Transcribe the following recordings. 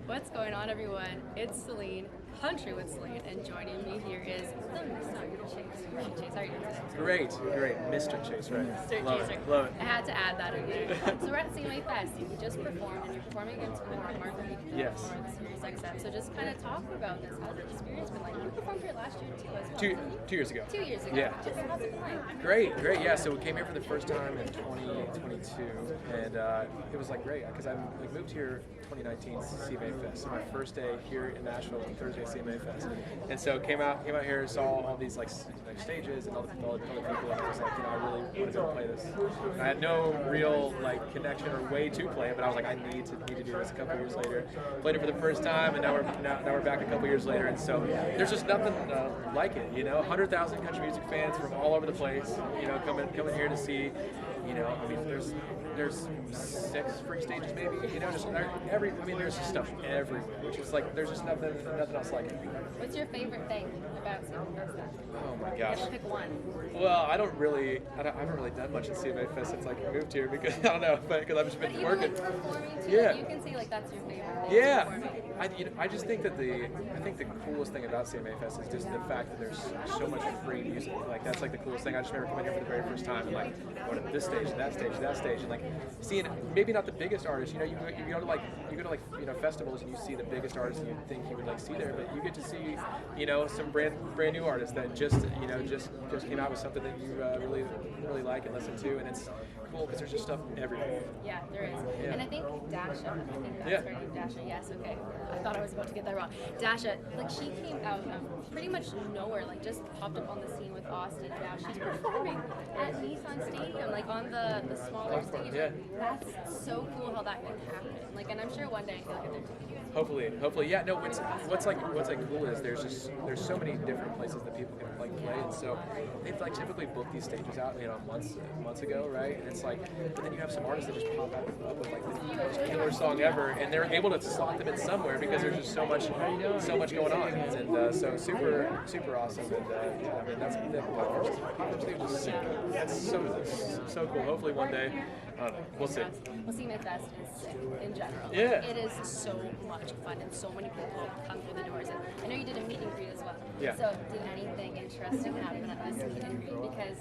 What's going on, everyone? It's Celine, Country with Celine, and joining me here is the Mr. Chase. Chase, how are you doing today? Great, great. Mr. Chase, right? Mr. Love Chaser. it, love it. I had to add that in there. So we're at CMA Fest. You just performed, and you're performing against Marguerite Yes. for the Series XM. So just kind of talk about this. How's the experience been like? You performed here last year too, as well. Two years ago. 2 years ago. Yeah. Just how's it been like? Great, great. Yeah, so we came here for the first time in 2022, and it was like great because I moved here 2019 CMA Fest. So my first day here in Nashville, Thursday CMA Fest, and so came out here, saw all these like stages and all the other people, and I was like, I really wanted to play this. I had no real like connection or way to play it, but I was like, I need to do this. A couple years later, played it for the first time, and now we're back a couple years later, and so there's just nothing like it. 100,000 country music fans from all over the place, coming here to see. I mean, there's 6 free stages maybe. Just there's just stuff everywhere, which is like there's just nothing else like it. What's your favorite thing about CMA Fest? Oh my You gosh. have to pick one. Well, I haven't really done much at CMA Fest since I moved here because I don't know, because I've just But been even working. like performing too, Yeah. like, you can say like that's your favorite thing. Yeah, performing. I just think that the coolest thing about CMA Fest is just the fact that there's so much free music. Like that's like the coolest thing. I just remember coming here for the very first time and like going to this stage, that stage, that stage, and like seeing maybe not the biggest artists. You go to like festivals and you see the biggest artists and you think you would like see there, but you get to see some brand new artists that just came out with something that you really like and listen to, and it's cool because there's just stuff everywhere. Yeah, there is. Yeah. And I think Dasha, I think that's Yeah. her name, Dasha, yes, okay. I thought I was about to get that wrong. Dasha, like she came out of pretty much nowhere, like just popped up on the scene with Austin. Now she's performing at Nissan Stadium, like on the smaller stage. Yeah. That's so cool how that can happen. Like, and I'm sure one day he'll get there too. Hopefully, yeah. No, what's cool is there's so many different places that people can like play, and so they've like typically booked these stages out, months ago, right? And it's like, but then you have some artists that just pop up with like the most killer song ever, and they're able to slot them in somewhere because there's just so much going on, and so super awesome, and yeah, I mean that's people just sick. That's so cool. Hopefully one day, we'll see. Well, CMA Fest is sick in general. Yeah. It is so much fun and so many people come through the doors. And I know you did a meet and greet as well. Yeah. So did anything interesting happen at this meet and greet? Because,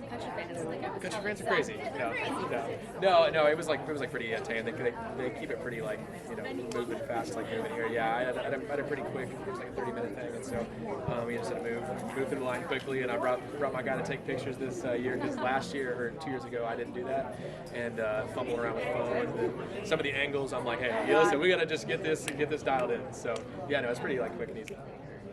country fans, like I was Country telling fans are you, crazy. they're crazy. No. It was like pretty tame. They keep it pretty like moving fast, like moving here. Yeah, I had a pretty quick. It was like a 30-minute thing, and so we just had to move through the line quickly. And I brought my guy to take pictures this year because last year or 2 years ago I didn't do that, and fumbling around with the phone and some of the angles. I'm like, hey, listen, we gotta just get this dialed in. So yeah, no, it's pretty like quick and easy.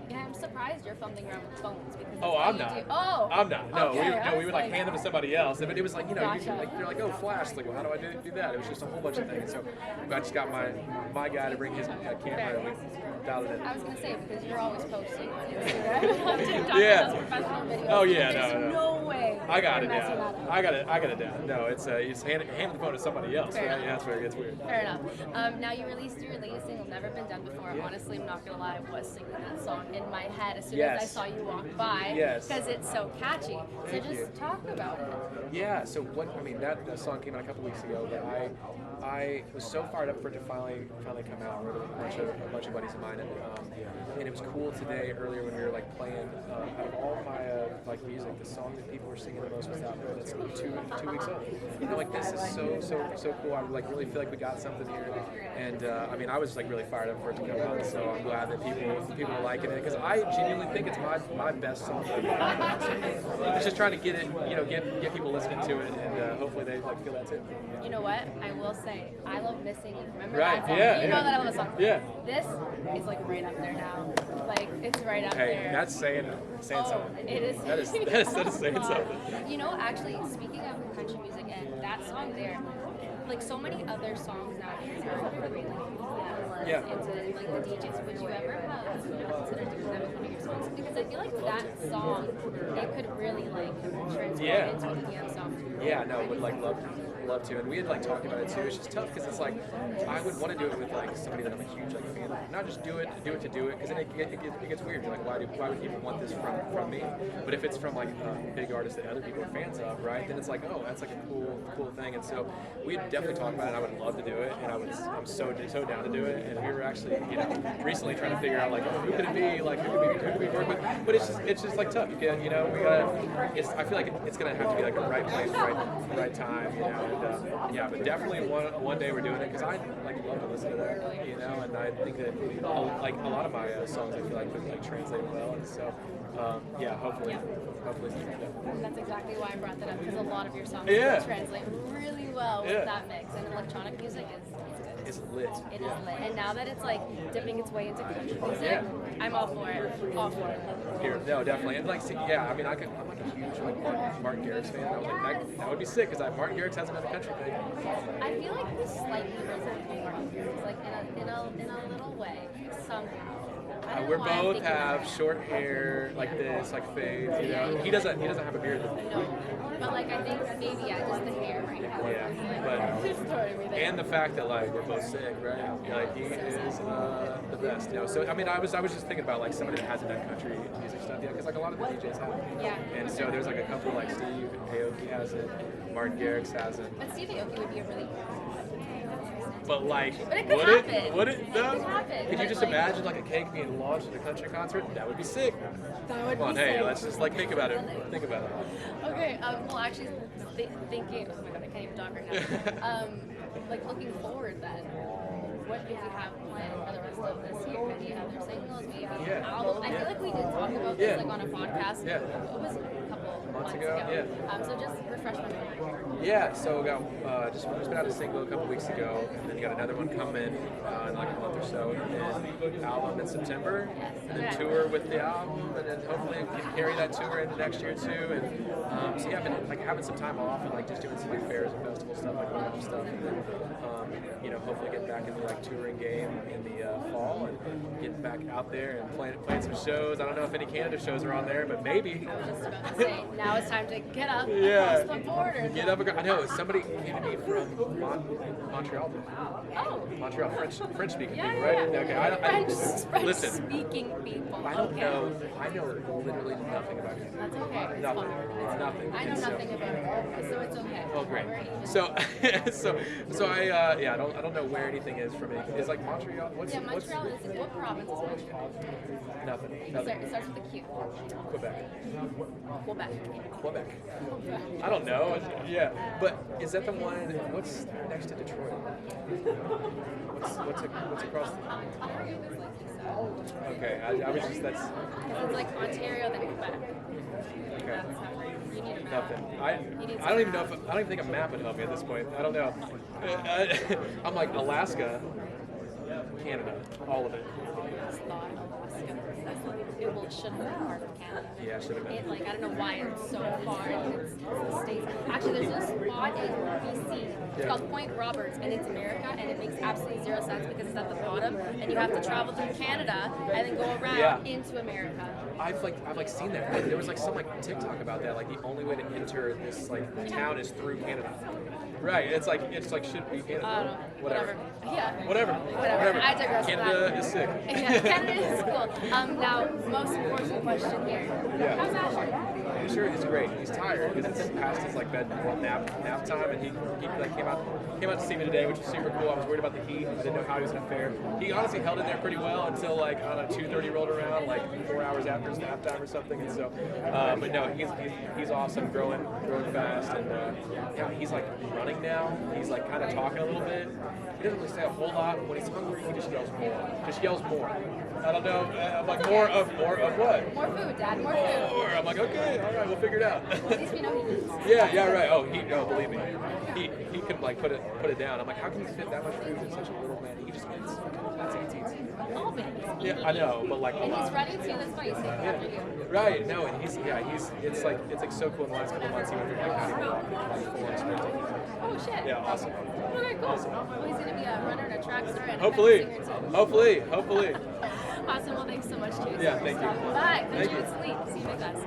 Yeah, I'm surprised you're fumbling around with phones because Oh, I'm not. Oh, I'm not. No, okay, we would like hand them to somebody else. But it was like, Gotcha. you're like, oh, flash. Like, well, how do I do that? It was just a whole bunch of things. So I just got my guy to bring his camera and we dialed it in. I was gonna say because you're always posting on Instagram, on TikTok, Yeah. those professional videos. Oh, yeah, There's no. no way. I got you're it messing down. that up. I got it down. No, it's hand the phone to somebody else, Fair right? enough. Yeah, that's where it gets weird. Fair enough. Now you released your latest single, Never Been Done Before. Honestly, I'm not gonna lie, I was singing that song in my head as soon as I Yes. saw you walk by. Yes. Because it's so catchy. So Thank just you. talk about it. Yeah, so that song came out a couple weeks ago, but I was so fired up for it to finally come out with a bunch of buddies of mine, and it was cool today earlier when we were like playing out of all my like music, the song that people were singing the most was out there. That's 2 weeks old. Like this is so cool. I like really feel like we got something here, and I was like really fired up for it to come out. So I'm glad that people are liking it because I genuinely think it's my best song. It's just trying to get it, get people listening to it, and hopefully they like feel that too. You know what? I will say, I love Missing You. Remember Right, that song? yeah, You know yeah. that I love the song. Yeah. This is like right up there now. Like, it's right up Hey, there. that's saying something. It is. That is saying something. Actually, speaking of country music and that song there, like so many other songs nowadays are really Yeah. into like the DJs. Would you ever have considered doing that with one of your songs? Because I feel like that song, it could really like transform Yeah. into a PM song. Yeah, no, would like love love to, and we had like talked about it too. It's just tough because it's like I would want to do it with like somebody that I'm a huge like fan of, not just do it to do it, because then it gets weird. You're like, why would people want this from me? But if it's from like a big artist that other people are fans of, right? Then it's like, oh, that's like a cool thing. And so we had definitely talked about it. And I would love to do it, and I'm so down to do it. And we were actually recently trying to figure out like, oh, who could it be? Like who could we work with? But it's just like tough. We gotta. I feel like it's gonna have to be like a right place, right time, And yeah, but definitely one day we're doing it because I like love to listen to that, And I think that like a lot of my songs I feel like would like translate well, and so yeah, hopefully. That's exactly why I brought that up, because a lot of your songs translate really well with that mix, and electronic music is good. It's lit. It is lit, and now that it's like dipping its way into country music, I'm all for it. All for it. Here, no, definitely, and like, I mean, I'm like a huge like Martin Garrix fan. I was like, that would be sick because Martin Garrix hasn't been a country thing. I feel like we slightly resemble Martin Garrix, like in a little way, somehow. We both have short hair like this, like fades. He doesn't have a beard. No, but like I think maybe just the hair right now. Yeah, but and the fact that like we're both sick, right? Like he is the best. So I mean, I was just thinking about like somebody that hasn't done country music stuff yet, because like a lot of the DJs have. Yeah. And so there's like a couple like Steve Aoki has it, Martin Garrix has it. But Steve Aoki would be a really. But like, would it though? Could you just imagine like a cake being launched at a country concert? That would be sick. That would Come on, be hey, sick. let's just like think about it. Okay. Well, actually, thinking. Oh my god, I can't even talk right now. Like looking forward then. What did you have planned for the rest of this year? Do you have their singles? Do you have an album? I feel like we did talk about this like on a podcast. Yeah. It was a couple months ago. Yeah. So just refresh my memory. Yeah. So we got just put out a single a couple weeks ago, and then you got another one coming in like a month or so, and then album in September, and then tour with the album, and then hopefully we can carry that tour into next year too. And so yeah, I've been like having some time off and like just doing some like fairs and festival stuff, like one-off stuff, and then hopefully get back into like touring game in the fall and getting back out there and playing some shows. I don't know if any Canada shows are on there, but maybe. I was just about to say, now it's time to get up Yeah. across the border. Get up. I know somebody came to me from Montreal. Oh. Montreal, French speaking Yeah, people, right? yeah. Okay. French listen. speaking people. I don't know. I know literally nothing about Canada. That's okay. It's Nothing. fine. It's nothing. I know And so- nothing about it, so it's okay. Oh, great. We're even. So I don't know where anything is from it. Is like Montreal. Montreal is what province is Montreal? Nothing. It starts with a Q. Quebec. Quebec. I don't know. Yeah, but is that the one? What's next to Detroit? What's across? Ontario is like the south. Okay, I was just that's. It's like Ontario then Quebec. Okay. That's how you need a map. Nothing. I need don't even some know if I don't even think a map would help me at this point. I don't know. I'm like Alaska, Canada, all of it. It's not Alaska. It should have been part of Canada. Yeah, should have been. I don't know why it's so far. It's the States. Actually, there's a spot in BC. It's called Point Roberts, and it's America, and it makes absolutely zero sense because it's at the bottom, and you have to travel through Canada and then go around into America. I've seen that. There was like some like TikTok about that. Like the only way to enter this like town is through Canada. Right. It's like should be Canada. Whatever. Yeah. Whatever. I digress. Canada is sick. Yeah, Canada is cool. Now, most important question here. Yeah. How's Asher? Sure, he's great. He's tired because it's past his like nap time, and he like came out to see me today, which was super cool. I was worried about the heat. I didn't know how he was gonna fare. He honestly held in there pretty well until like 2:30 rolled around, like 4 hours after his nap time or something. And so, but no, he's awesome, growing fast, and yeah, he's like running now. He's like kind of talking a little bit. He doesn't really say a whole lot. When he's hungry, he just yells more. I don't know. I'm like more of what? More food, Dad. More food. More. I'm like, okay, all right, we'll figure it out. At least we know he eats. Yeah, right. Oh, believe me, he could like put it down. I'm like, how can you fit that much food in such a little man? He just eats. That's it. He eats. All of it. Yeah, I know, but like a And lot. he's running too. That's why he's taking after you. Right. No, and he's it's like so cool. In the last couple of months, he went from like county walk to like full-on sprinting. Oh shit. Yeah, awesome. Okay, cool. Awesome. Well, he's gonna be a runner and a track star and Hopefully. a singer too. Hopefully. Awesome. Well, thanks so much, Chase. Yeah, thank you. Bye. Thank Country you. with Celine. See you guys.